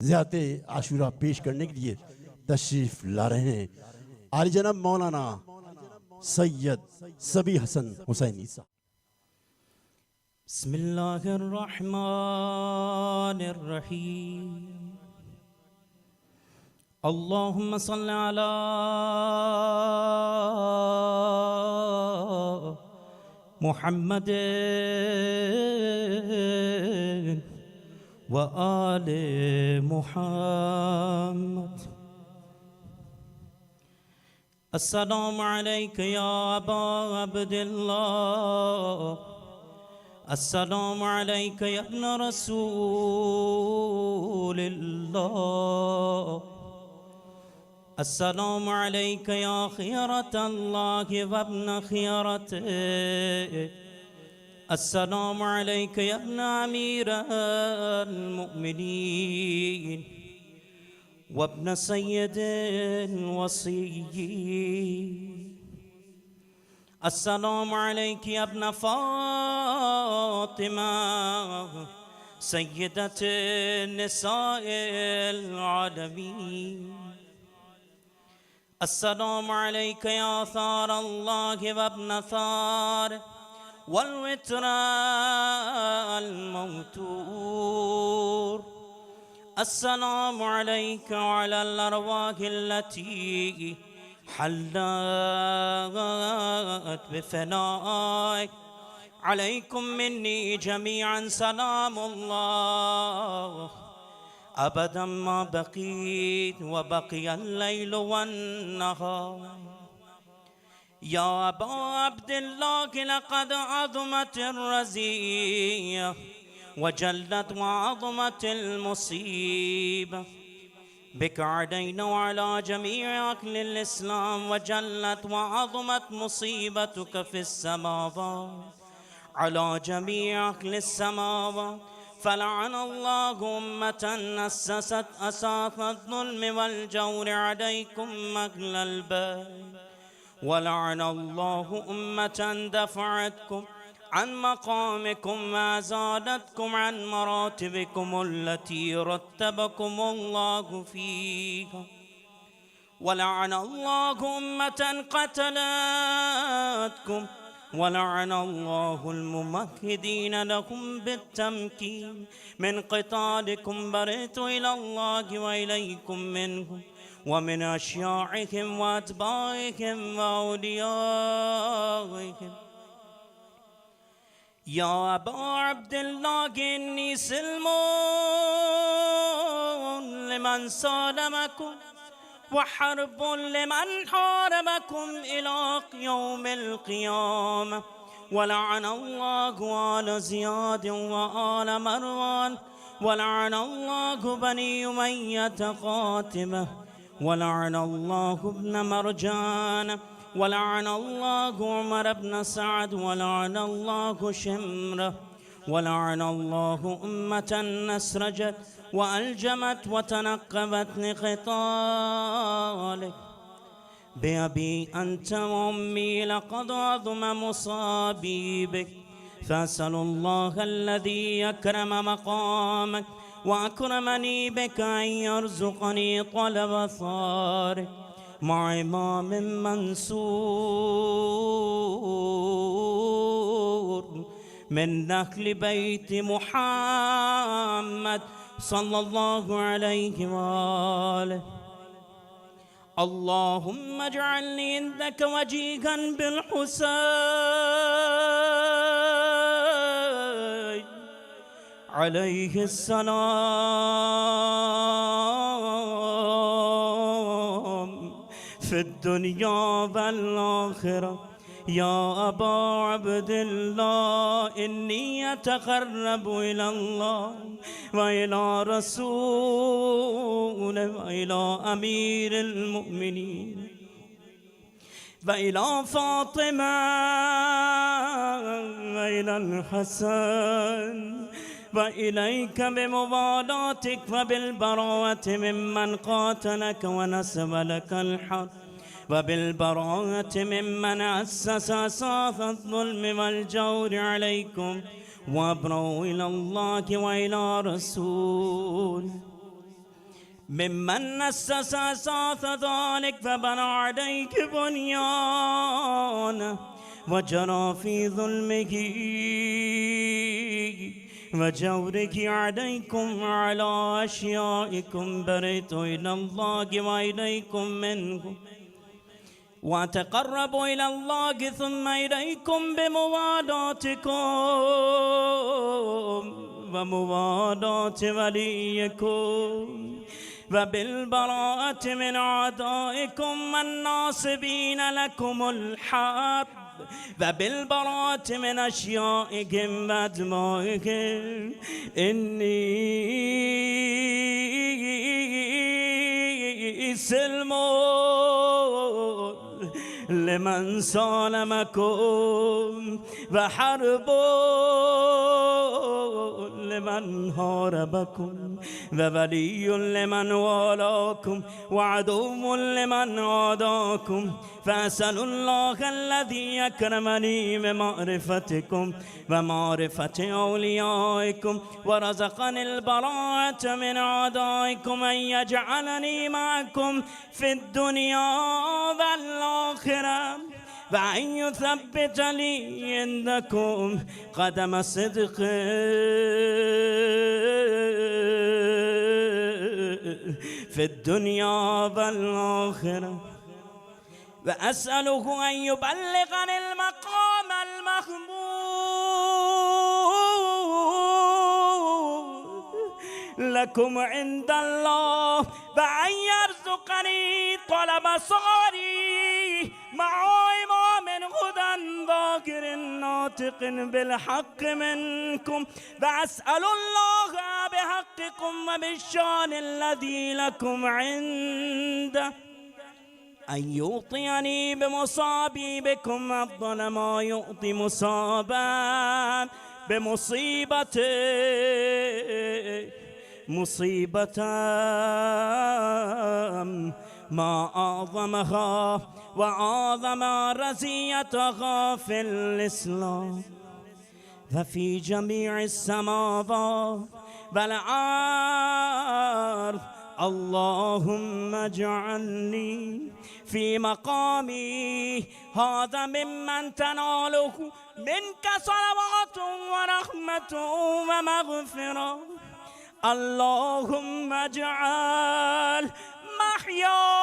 ज़ियारत आशूरा पेश करने के लिए तशरीफ ला रहे हैं आली जनाब मौलाना सैयद सबी हसन हुसैनी साहब। बिस्मिल्लाहिर्रहमानिर्रहीम। अल्लाहुम्मा सल्लि अला मुहम्मद व आले मुहम्मद। अस्सलामु अलैका या अबा अब्दिल्लाह, अस्सलामु अलैका या इब्न रसूलिल्लाह, अस्सलामु अलैका या खियरतल्लाहि व इब्न खियरतिह, अस्सलामु अलैका या इब्न अमीरिल मुमिनीन व इब्न सय्यदिल वसिय्यीन। अस्सलामु अलैका या इब्न फातिमा सय्यदतिन निसाइल आलमीन। अस्सलामु अलैका या थारल्लाहि व इब्न थार वल वित्राल मौतूर। अस्सलामु अलैका व अलल अरवाहिल्लती हल्लत बिफनाइक। अलैकुम मिन्नी जमीअन सलामुल्लाह अबदम मा बक़ीत व बक़ियल लैल वन्नहार। या अबा अब्दिल्लाह लक़द अज़मतिर रज़िय्या व जल्लत व अज़मतिल मुसीबा बिका अदैना अला जमीअ अहलिल इस्लाम व जल्लत व अज़मत मुसीबतुका फ़िस समावात अला जमीअ अहलिस समावात। फ़लअनल्लाहु उम्मतन अस्ससत असासत ज़ुल्म वल जौर अलैकुम अहलल बैत व लअनल्लाहु उम्मतन दफ़अतकुम अन मक़ामिकुम व अज़ालतकुम अन मरातिबिकुम अल्लती रत्तबकुमुल्लाहु फ़ीहा व लअनल्लाहु उम्मतन क़तलतकुम व लअनल्लाहुल मुमहिदीन लहुम बित्तमकीन मिन क़ितालिकुम बरअतु इलल्लाहि व इलैकुम मिनहुम व मिन अशियाइहिम व अतबाइहिम व औलियाइहिम। या अबा अब्दिल्लाह इन्नी सिल्मुन लिमन सालमकुम व हर्बुन लिमन हारबकुम इला यौमिल क़ियामा व लअनल्लाहु आला ज़ियाद व आला मरवान व लअनल्लाहु बनी उमय्यत क़ातिबह व लअनल्लाहु इब्न मरजान व लअनल्लाहु उमर इब्न सअद व लअनल्लाहु शिम्रह व लअनल्लाहु उम्मतन असरजत व अलजमत व तनक़बत लिक़ितालिक। बिअबी अन्त व उम्मी लक़द अज़ुम मुसाबी बिक फ़असअलुल्लाह अल्लज़ी अकरम मक़ामक व अकरमनी बिक अन यरज़ुक़नी क़लब सारिक मअ इमाम मंसूर मिन अहल बैत मुहम्मद सल्लल्लाहु अलैहि वआलिहि। अल्लाहुम्मा अजअलनी इंदक वजीहन बिल हुसैन अलैहिस्सलाम फिद्दुनिया वल आखिरह। या अबा अब्दिल्लाह इन्नी अतक़र्रबु इलल्लाह व इला रसूलिही व इला अमीरिल मुमिनीन व इला फ़ातिमा व इलल हसन व इलैका बिमुवालातिक व बिलबराअति मिम्मन क़ातलक व नसब लकल हक़ वबिलबराअत मिम्मन अस्सस असास अज़्ज़ुल्म वल जौर अलैकुम वअब्रऊ इलल्लाहि व इला रसूल। ممن أسس أساس ذلك فبنى عليك بنيان وجرى في ظلمه وجوره عليكم على أشيائكم برئت إلى الله وإليكم منكم وتقربوا إلى الله ثم إليكم بموالاتكم وموالاة وليكم وبالبراءة من أعدائكم والناصبين لكم الحرب وبالبراءة من أشيائهم وأدمائهم إني سلم لمن سالمكم وحرب لمن هاربكم وولي لمن والاكم وعدو لمن عاداكم فأسأل الله الذي أكرمني بمعرفتكم ومعرفة أوليائكم ورزقني البراءة من أعدائكم أن يجعلني معكم في الدنيا والآخرة وأن يثبت لي عندكم قدم صدق في الدنيا والآخرة وأسأله أن يبلغني المقام المحمود لكم عند الله وأن يرزقني طلب صاري مع إمام هدى ذاكر ناطق بالحق منكم وأسأل الله بحقكم وبالشان الذي لكم عنده أن يعطيني بمصابي بكم أفضل ما يعطي مصابا مصيبة ما أعظمها وأعظم رزيتها في الإسلام ففي جميع السماوات والأرض اللهم اجعلني في مقامي هذا ممن تناله منك صلوات ورحمة ومغفرة اللهم اجعل محيا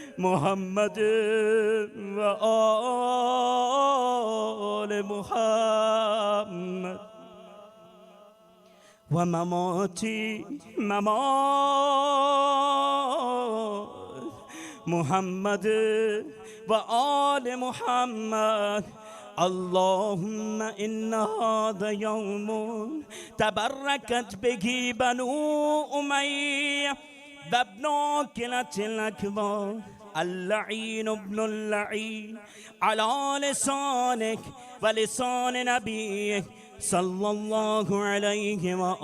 محمد وآل محمد ومماتي ممات محمد وآل محمد اللهم إن هذا يوم تبركت به بنو أمية وابن عاقلة الأكبر اللعين ابن اللعين على لسانك ولسان نبيك صلى الله عليه وآله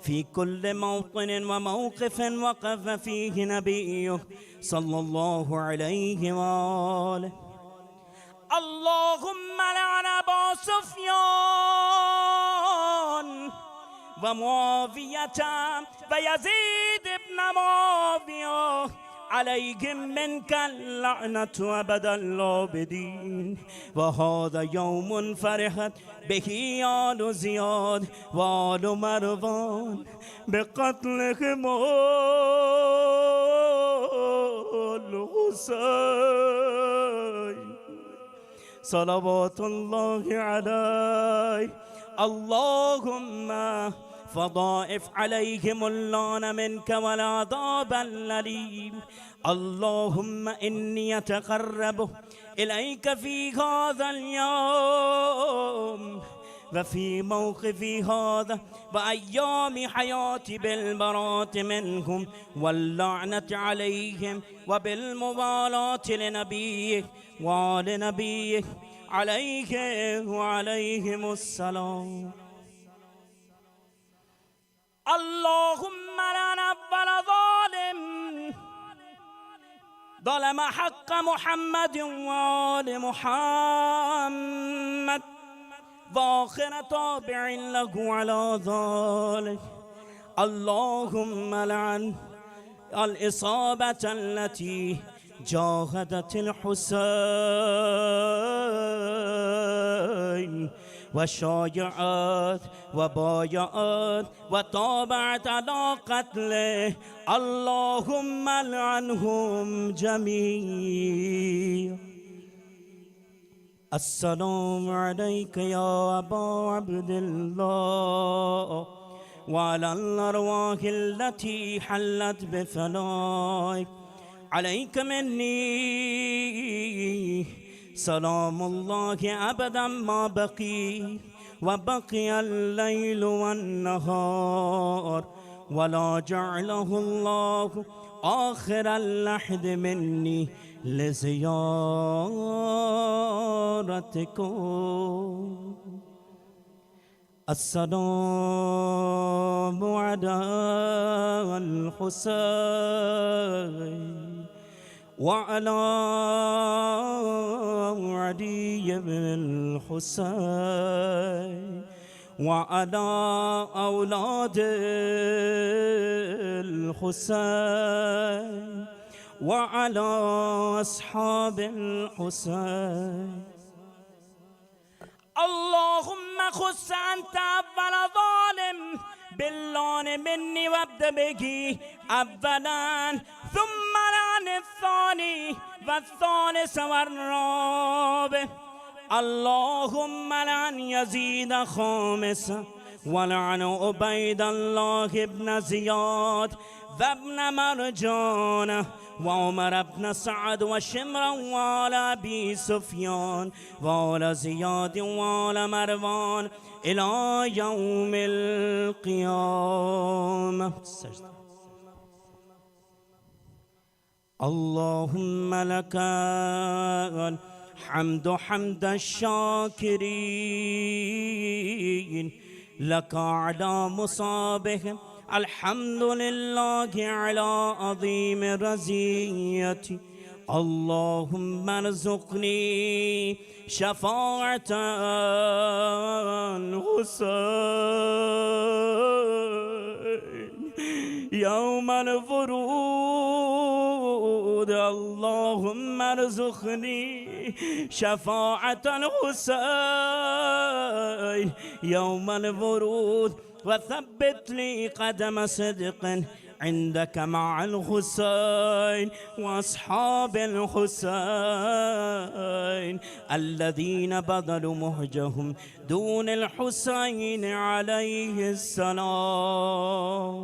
في كل موطن وموقف وقف فيه نبيه صلى الله عليه وآله اللهم لعن أبا سفيان ومعاوية ويزيد بن معاوية عليهم منك اللعنة أبد العابدين وهذا يوم فرحت به آل زياد وآل مروان بقتلهم الحسين صلوات الله عليه اللهم فضائف عليهم اللعن منك والعذاب الأليم اللهم إني أتقرب إليك في هذا اليوم وفي موقفي هذا وأيام حياتي بالبراءة منهم واللعنة عليهم وبالموالاة لنبيك وآل نبيك عليه وعليهم السلام اللهم لا نقبل ظالم ظلم حق محمد وآل محمد وآخر تابع له على ذلك. اللهم لعن الإصابة التي جاهدت الحسين وشايعت وبايعت وطابعت على قتله. اللهم لعنهم جميعا. السلام عليك يا أبا عبد الله وعلى الأرواح التي حلت بفنائك. عليك مني سلام الله أبدا ما بقي وبقي الليل والنهار، ولا جعله الله آخر اللحد مني لزيارتكم. السلام على الحسين وعلى علي بن الحسين وعلى أولاد الحسين وعلى أصحاب الحسين. اللهم خص أنت أول ظالم باللون مني وابدأ به أولا، ثم لعن الثاني والثالث والرابع. اللهم لعن يزيد خامسا، ولعن عبيد الله بن زياد وابن مرجان وعمر بن سعد وشمرا وآل أبي سفيان وآل زياد وآل مروان إلى يوم القيامة. اللهم لك الحمد حمد الشاكرين، لك على مصابهم الحمد لله على عظيم رزيتي. اللهم ارزقني شفاعة الحسين يوم الورود. اللهم ارزقني شفاعة الحسين يوم الورود، وثبت لي قدم صدق عندك مع الحسين وأصحاب الحسين الذين بذلوا مهجهم دون الحسين عليه السلام.